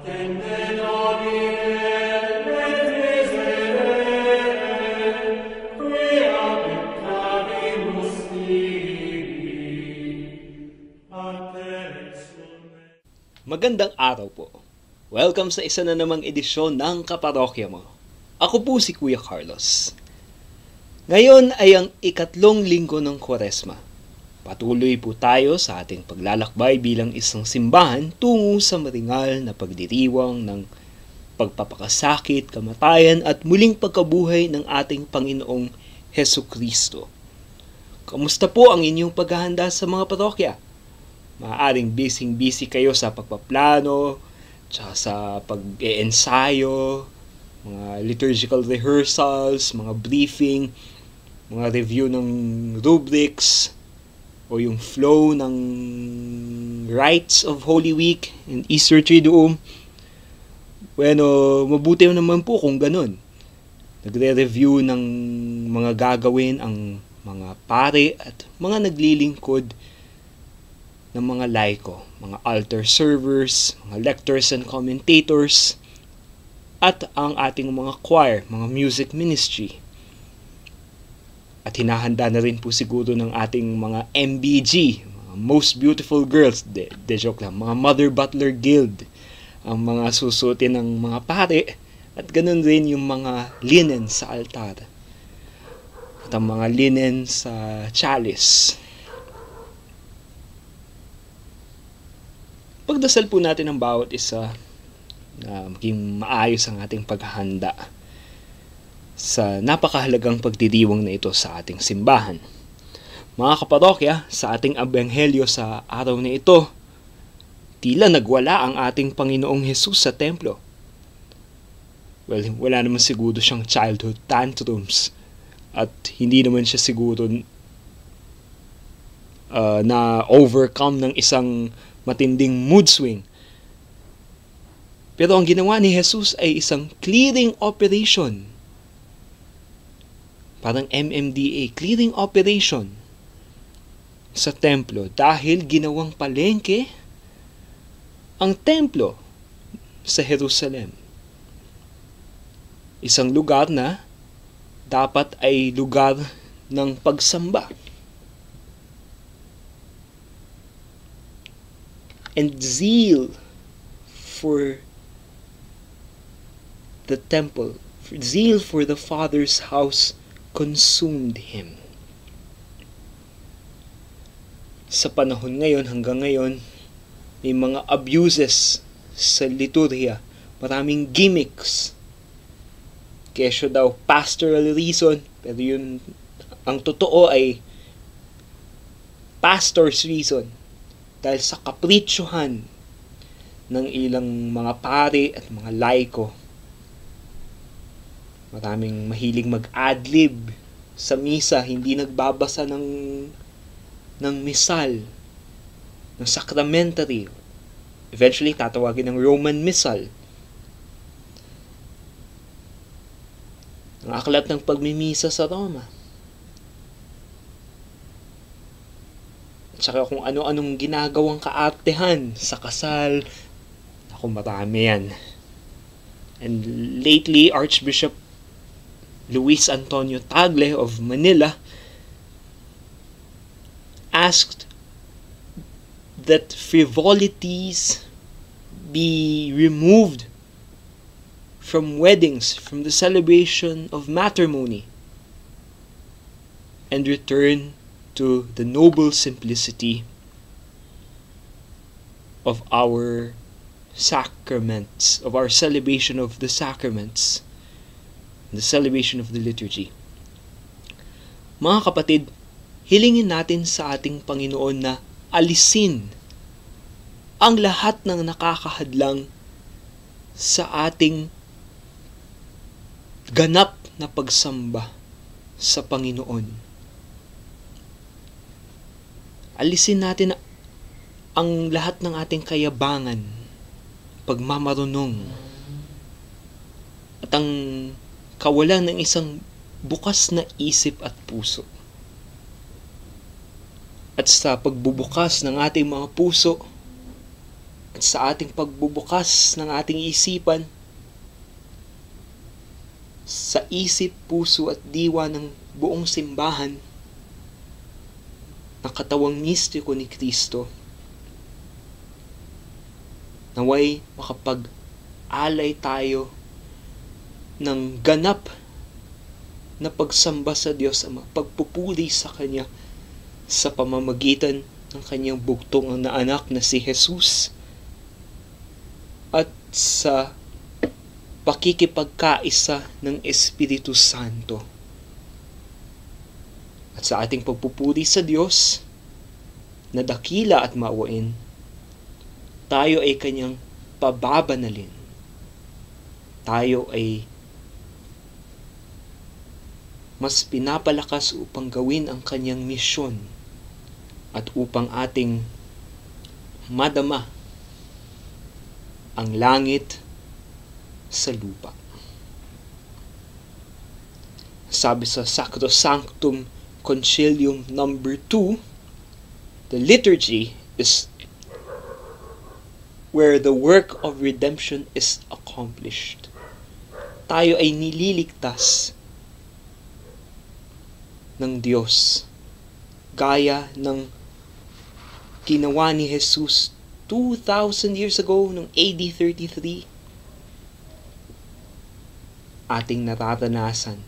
Magandang araw po. Welcome sa isa na namang edisyon ng Kaparokya Mo. Ako po si Kuya Carlos. Ngayon ay ang ikatlong linggo ng Kwaresma. Patuloy po tayo sa ating paglalakbay bilang isang simbahan tungo sa maringal na pagdiriwang ng pagpapakasakit, kamatayan at muling pagkabuhay ng ating Panginoong Hesukristo. Kamusta po ang inyong paghahanda sa mga parokya? Maaaring busy kayo sa pagpaplano, tsaka sa pag-e-ensayo, mga liturgical rehearsals, mga briefing, mga review ng rubrics, o yung flow ng rites of Holy Week and Easter Triduum. Bueno, mabuti naman po kung ganun. Nagre-review ng mga gagawin ang mga pare at mga naglilingkod ng mga laiko, mga altar servers, mga lectors and commentators, at ang ating mga choir, mga music ministry. At hinahanda na rin po siguro ng ating mga MBG, mga Most Beautiful Girls, joke lang, mga Mother Butler Guild, ang mga susutin ng mga pare, at ganun rin yung mga linen sa altar, at ang mga linen sa chalice. Pagdasal po natin ang bawat isa na maging maayos ang ating paghahanda sa napakahalagang pagdidiwang na ito sa ating simbahan. Mga kaparokya, sa ating ebanghelyo sa araw na ito, tila nagwala ang ating Panginoong Hesus sa templo. Well, wala naman siguro siyang childhood tantrums at hindi naman siya siguro na overcome ng isang matinding mood swing. Pero ang ginawa ni Jesus ay isang clearing operation. Parang MMDA, clearing operation sa templo dahil ginawang palengke ang templo sa Jerusalem. Isang lugar na dapat ay lugar ng pagsamba. And zeal for the temple, zeal for the Father's house consumed him. Sa panahon ngayon, hanggang ngayon, may mga abuses sa liturgia, maraming gimmicks. Kesyo daw pastoral reason, pero yun, ang totoo ay pastor's reason. Dahil sa kapritsuhan ng ilang mga pare at mga laiko. Maraming mahilig mag-adlib sa misa, hindi nagbabasa ng misal, ng sacramentary. Eventually, tatawagin ng Roman Missal. Ang aklat ng pagmimisa sa Roma. Tsaka kung ano-anong ginagawang kaartehan sa kasal. Ako, marami yan. And lately, Archbishop Luis Antonio Tagle of Manila asked that frivolities be removed from weddings, from the celebration of matrimony, and return to the noble simplicity of our sacraments, of our celebration of the sacraments, the celebration of the liturgy. Mga kapatid, hilingin natin sa ating Panginoon na alisin ang lahat ng nakakahadlang sa ating ganap na pagsamba sa Panginoon. Alisin natin ang lahat ng ating kayabangan, pagmamarunong, at ang kawalan ng isang bukas na isip at puso. At sa pagbubukas ng ating mga puso, at sa ating pagbubukas ng ating isipan sa isip, puso at diwa ng buong simbahan na katawang mistiko ni Kristo, naway makapag-alay tayo ng ganap na pagsamba sa Diyos Ama, pagpupuri sa Kanya sa pamamagitan ng Kanyang bugtong na anak na si Jesus at sa pakikipagkaisa ng Espiritu Santo. At sa ating pagpupuri sa Diyos na dakila at maawain, tayo ay Kanyang pababanalin. Tayo ay mas pinapalakas upang gawin ang Kanyang misyon at upang ating madama ang langit sa lupa. Sabi sa Sacrosanctum Concilium number 2, the liturgy is where the work of redemption is accomplished. Tayo ay nililigtas ng Diyos gaya ng ginawa ni Jesus 2,000 years ago noong AD 33. Ating nararanasan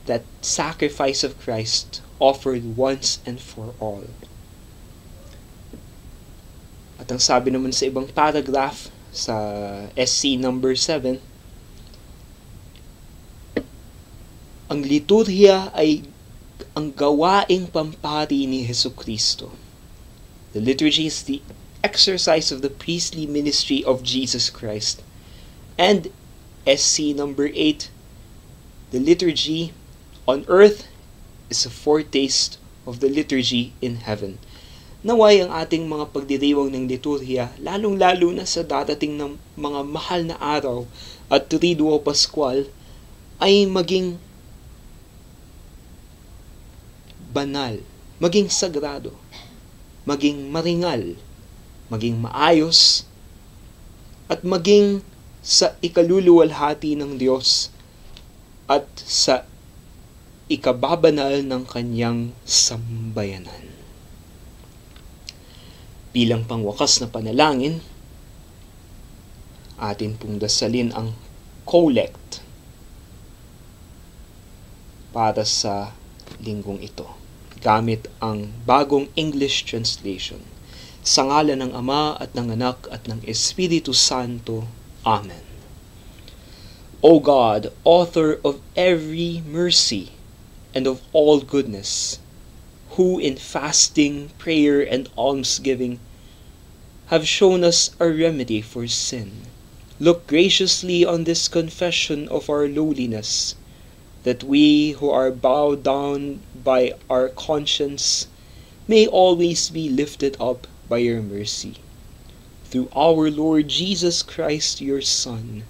that sacrifice of Christ offered once and for all. At ang sabi naman sa ibang paragraph sa SC number 7, ang liturhiya ay ang gawaing pampari ni Jesucristo. The liturgy is the exercise of the priestly ministry of Jesus Christ. And SC number 8, the liturgy on earth is a foretaste of the liturgy in heaven. Naway ang ating mga pagdiriwang ng liturhiya, lalong-lalo na sa dadating ng mga mahal na araw at Triduo Pascual, ay maging banal, maging sagrado, maging maringal, maging maayos, at maging sa ikaluluwalhati ng Diyos at sa ikababanal ng Kanyang sambayanan. Bilang pangwakas na panalangin, atin pong dasalin ang collect para sa linggong ito, gamit ang bagong English translation. Sa ngalan ng Ama at ng Anak at ng Espiritu Santo. Amen. O God, author of every mercy and of all goodness, who in fasting, prayer, and almsgiving have shown us a remedy for sin, look graciously on this confession of our lowliness, that we who are bowed down by our conscience may always be lifted up by your mercy. Through our Lord Jesus Christ, your Son,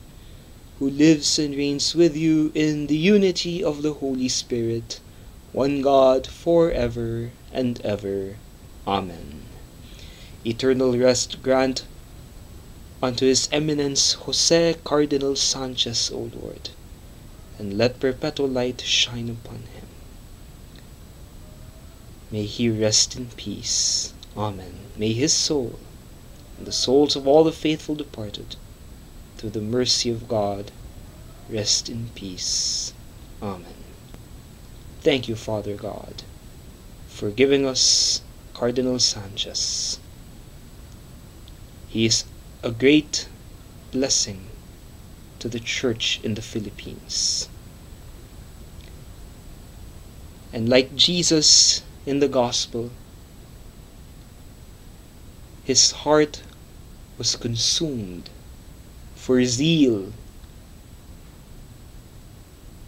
who lives and reigns with you in the unity of the Holy Spirit, one God, forever and ever. Amen. Eternal rest grant unto His Eminence Jose Cardinal Sanchez, O Lord, and let perpetual light shine upon him. May he rest in peace. Amen. May his soul, and the souls of all the faithful departed, through the mercy of God, rest in peace. Amen. Thank you, Father God, for giving us Cardinal Sanchez. He is a great blessing to the Church in the Philippines. And like Jesus in the Gospel, his heart was consumed for zeal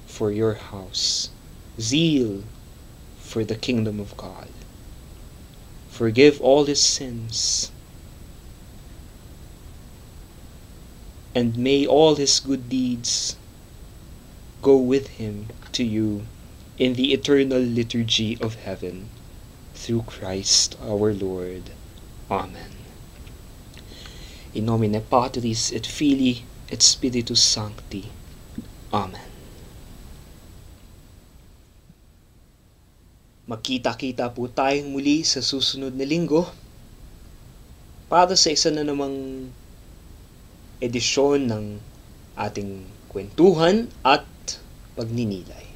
for your house, zeal for the kingdom of God. Forgive all his sins, and may all his good deeds go with him to you in the eternal liturgy of heaven, through Christ our Lord. Amen. In nomine Patris et Filii et Spiritus Sancti. Amen. Magkita-kita po tayong muli sa susunod na linggo para sa isa na namang edisyon ng ating kwentuhan at pagninilay.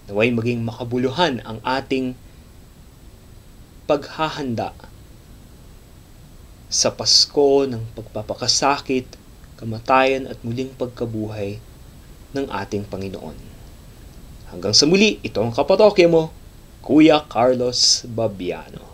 Naway maging makabuluhan ang ating paghahanda sa Pasko ng pagpapakasakit, kamatayan at muling pagkabuhay ng ating Panginoon. Hanggang sa muli, ito ang kaparokya mo, Kuya Carlos Babiano.